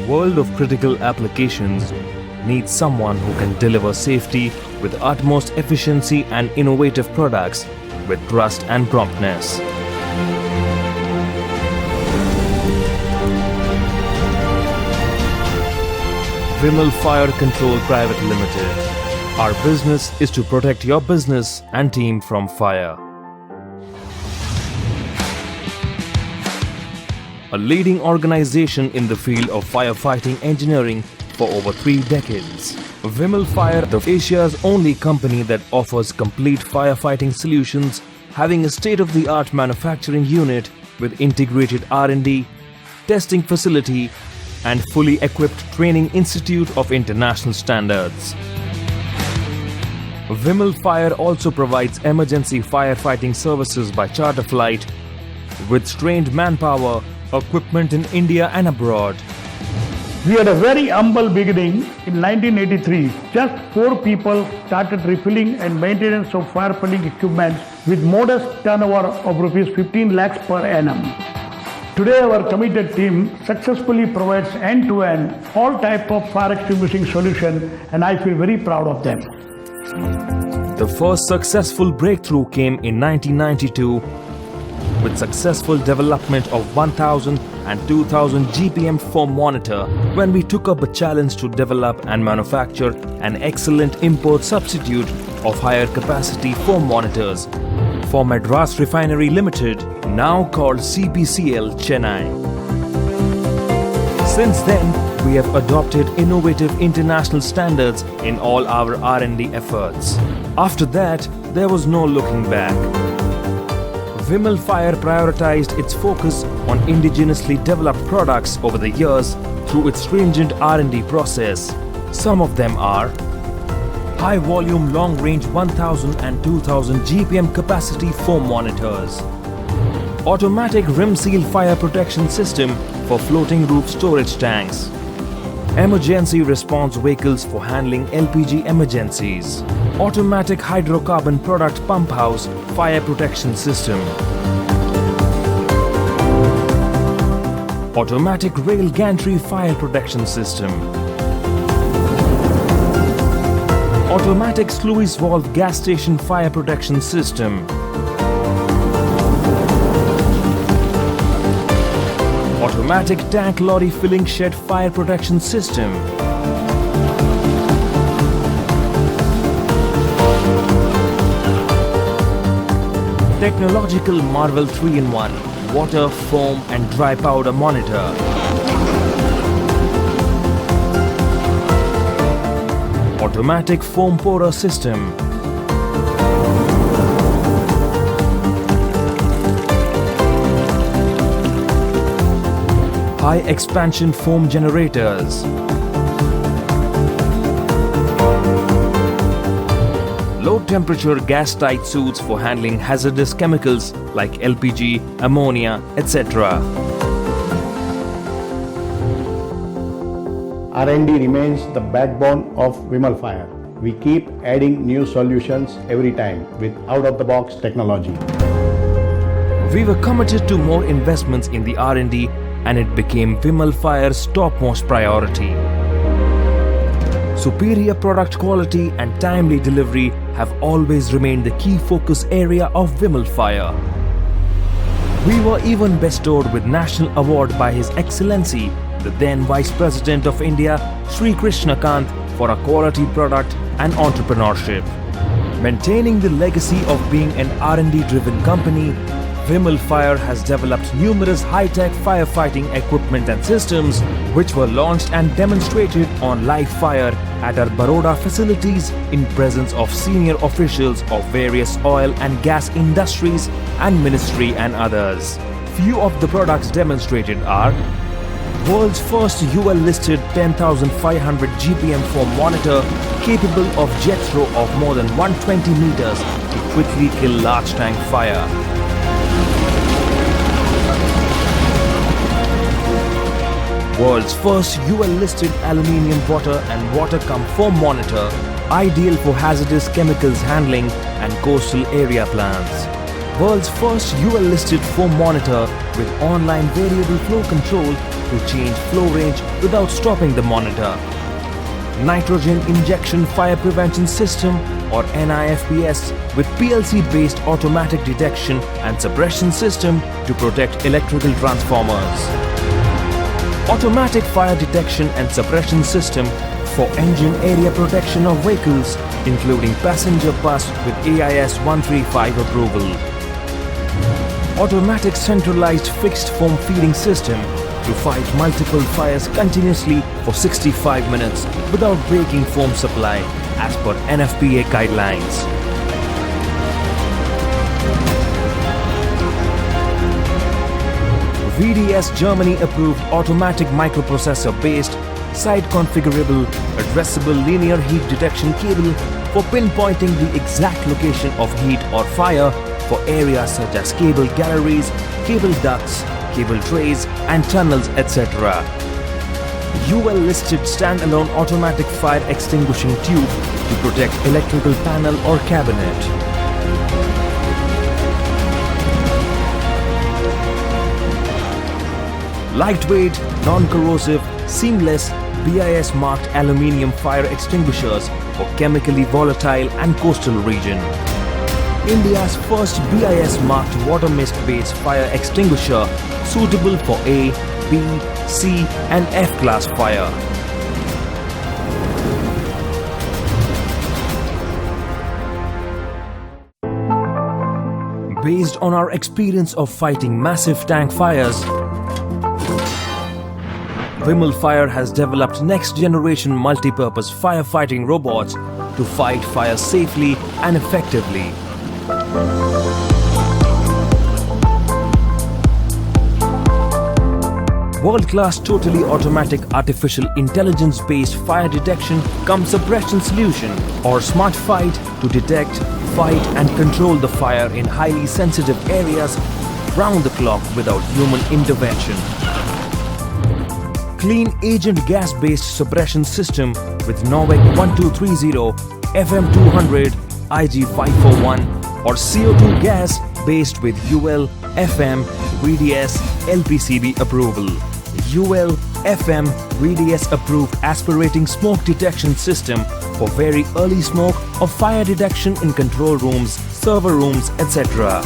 world of critical applications needs someone who can deliver safety with utmost efficiency and innovative products with trust and promptness. Vimal Fire Control Pvt Limited. Our business is to protect your business and team from fire. A leading organization in the field of firefighting engineering for over 3 decades. Vimal Fire is Asia's only company that offers complete firefighting solutions, having a state-of-the-art manufacturing unit with integrated R&D, testing facility, and fully equipped training institute of international standards. Vimal Fire also provides emergency firefighting services by charter flight with trained manpower, equipment in India and abroad. We had a very humble beginning in 1983. Just 4 people started refilling and maintenance of firefighting equipment with modest turnover of rupees 15 lakhs per annum. Today our committed team successfully provides end-to-end all type of fire extinguishing solution, and I feel very proud of them. The first successful breakthrough came in 1992 with successful development of 1000 and 2000 GPM foam monitor, when we took up a challenge to develop and manufacture an excellent import substitute of higher capacity foam monitors for Madras Refinery Limited, now called CPCL Chennai. Since then, we have adopted innovative international standards in all our R&D efforts. After that, there was no looking back. Vimal Fire prioritized its focus on indigenously developed products over the years through its stringent R&D process. Some of them are high volume long range 1000 and 2000 GPM capacity foam monitors, automatic rim seal fire protection system for floating roof storage tanks, emergency response vehicles for handling LPG emergencies, automatic hydrocarbon product pump house fire protection system, automatic rail gantry fire protection system, automatic SLUICE valve gas station fire protection system, automatic tank lorry filling shed fire protection system, technological Marvel 3-in-1 water, foam and dry powder monitor, automatic foam pourer system, high expansion foam generators, low temperature gas tight suits for handling hazardous chemicals like LPG, ammonia, etc. R&D remains the backbone of Vimal Fire. We keep adding new solutions every time with out-of-the-box technology. We were committed to more investments in the R&D, and it became Vimal Fire's topmost priority. Superior product quality and timely delivery have always remained the key focus area of Vimal Fire. We were even bestowed with National Award by His Excellency, the then Vice President of India, Sri Krishna Kant, for our quality product and entrepreneurship. Maintaining the legacy of being an R&D driven company, Vimal Fire has developed numerous high-tech firefighting equipment and systems which were launched and demonstrated on live fire at our Baroda facilities in presence of senior officials of various oil and gas industries and ministry and others. Few of the products demonstrated are world's first UL-listed 10,500 GPM foam monitor capable of jet throw of more than 120 meters to quickly kill large tank fire. World's first UL-listed aluminium water and water cum foam monitor, ideal for hazardous chemicals handling and coastal area plants. World's first UL-listed foam monitor with online variable flow control to change flow range without stopping the monitor. Nitrogen Injection Fire Prevention System or NIFPS with PLC-based automatic detection and suppression system to protect electrical transformers. Automatic fire detection and suppression system for engine area protection of vehicles, including passenger bus with AIS 135 approval. Automatic centralized fixed foam feeding system to fight multiple fires continuously for 65 minutes without breaking foam supply as per NFPA guidelines. VDS Germany approved automatic microprocessor based side configurable addressable linear heat detection cable for pinpointing the exact location of heat or fire for areas such as cable galleries, cable ducts, cable trays and tunnels, etc. UL listed standalone automatic fire extinguishing tube to protect electrical panel or cabinet. Lightweight, non-corrosive, seamless, BIS marked aluminium fire extinguishers for chemically volatile and coastal region. India's first BIS marked water mist based fire extinguisher suitable for A, B, C and F class fire. Based on our experience of fighting massive tank fires, Vimal Fire has developed next-generation multi-purpose firefighting robots to fight fires safely and effectively. World-class totally automatic artificial intelligence-based fire detection cum suppression solution or Smart Fight to detect, fight and control the fire in highly sensitive areas round the clock without human intervention. Clean agent gas-based suppression system with Novec 1230, FM200, IG541 or CO2 gas based with UL, FM, VDS, LPCB approval. UL, FM, VDS approved aspirating smoke detection system for very early smoke or fire detection in control rooms, server rooms, etc.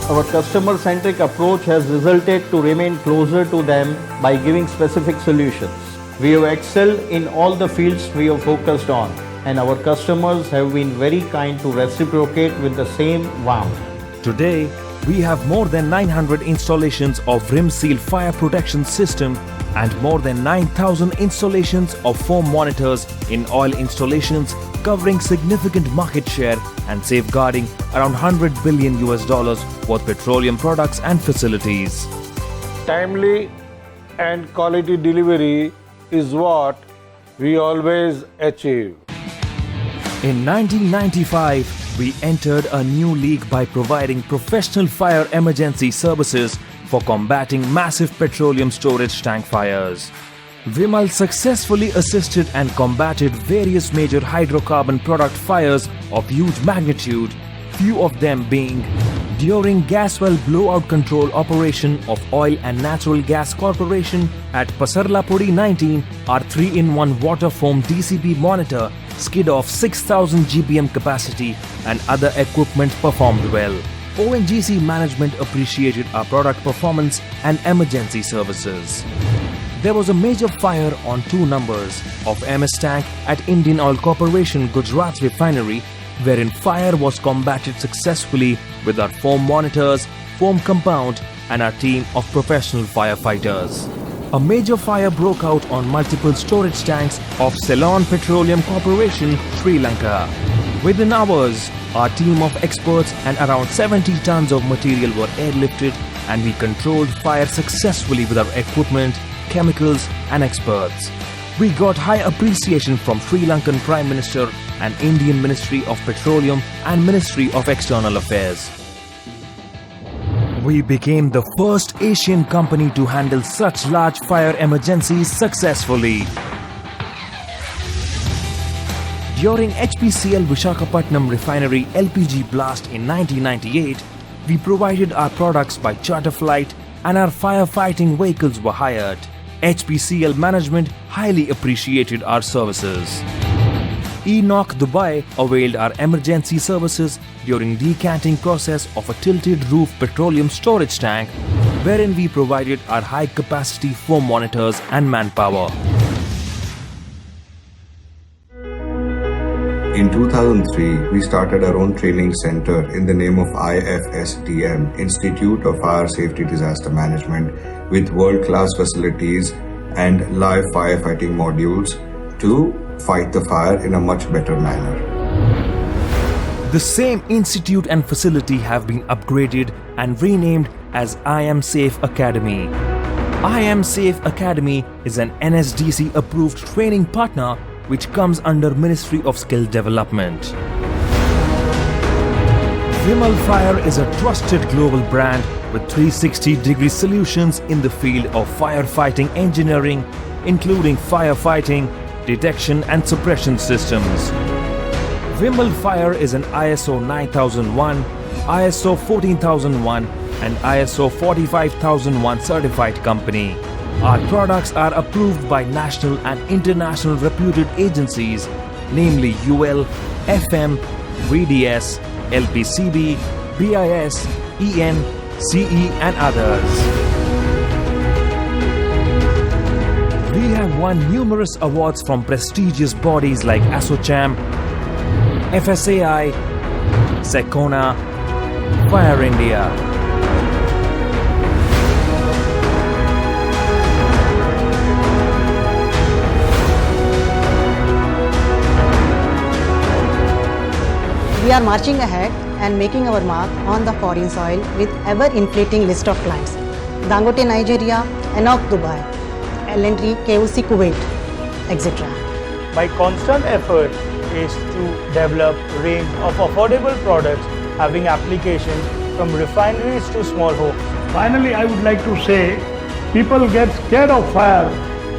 Our customer-centric approach has resulted to remain closer to them by giving specific solutions. We have excelled in all the fields we have focused on, and our customers have been very kind to reciprocate with the same warmth. Today, we have more than 900 installations of rim seal fire protection system and more than 9,000 installations of foam monitors in oil installations, covering significant market share and safeguarding around $100 billion worth petroleum products and facilities. Timely and quality delivery is what we always achieve. In 1995, we entered a new league by providing professional fire emergency services for combating massive petroleum storage tank fires. Vimal successfully assisted and combated various major hydrocarbon product fires of huge magnitude, few of them being during gas well blowout control operation of Oil and Natural Gas Corporation at PASARLAPUDI 19, our 3-in-1 water foam DCB monitor skid off 6,000 GPM capacity and other equipment performed well. ONGC management appreciated our product performance and emergency services. There was a major fire on 2 numbers of MS tank at Indian Oil Corporation Gujarat's refinery, wherein fire was combated successfully with our foam monitors, foam compound and our team of professional firefighters. A major fire broke out on multiple storage tanks of Ceylon Petroleum Corporation, Sri Lanka. Within hours, our team of experts and around 70 tons of material were airlifted and we controlled fire successfully with our equipment, chemicals and experts. We got high appreciation from Sri Lankan Prime Minister and Indian Ministry of Petroleum and Ministry of External Affairs. We became the first Asian company to handle such large fire emergencies successfully. During HPCL Visakhapatnam refinery LPG blast in 1998, we provided our products by charter flight and our firefighting vehicles were hired. HPCL management highly appreciated our services. Enoch Dubai availed our emergency services during decanting process of a tilted roof petroleum storage tank, wherein we provided our high capacity foam monitors and manpower. In 2003, we started our own training center in the name of IFSDM, Institute of Fire Safety Disaster Management, with world-class facilities and live firefighting modules to fight the fire in a much better manner. The same institute and facility have been upgraded and renamed as I Am Safe Academy. I Am Safe Academy is an NSDC approved training partner which comes under Ministry of Skill Development. Vimal Fire is a trusted global brand with 360-degree solutions in the field of firefighting engineering, including firefighting, detection and suppression systems. Vimal Fire is an ISO 9001, ISO 14001 and ISO 45001 certified company. Our products are approved by national and international reputed agencies, namely UL, FM, VDS, LPCB, BIS, EN, CE and others. We have won numerous awards from prestigious bodies like ASSOCHAM, FSAI, Secona, Fire India. We are marching ahead and making our mark on the foreign soil with ever-inflating list of clients. Dangote Nigeria, Enoch Dubai, L&T KOC Kuwait, etc. My constant effort is to develop a range of affordable products having application from refineries to small homes. Finally, I would like to say, people get scared of fire,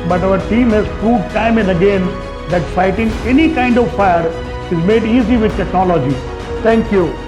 but our team has proved time and again that fighting any kind of fire is made easy with technology. Thank you.